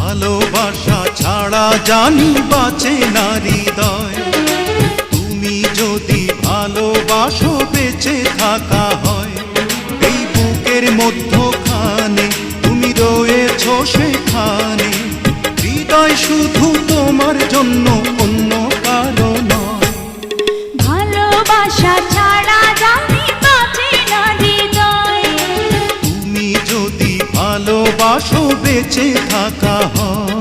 ভালোবাসা ছাড়া জানি বাঁচে না হৃদয়। তুমি যদি ভালোবাসো বেঁচে থাকা হয়। এই বুকের মধ্যখানে তুমি রয়েছো সেখানে, হৃদয় শুধু তোমার জন্য, অন্য কারো নয়। ভালোবাসা ছাড়া জানি বাঁচে না হৃদয়। তুমি যদি ভালোবাসো বেঁচে থাকা হয়।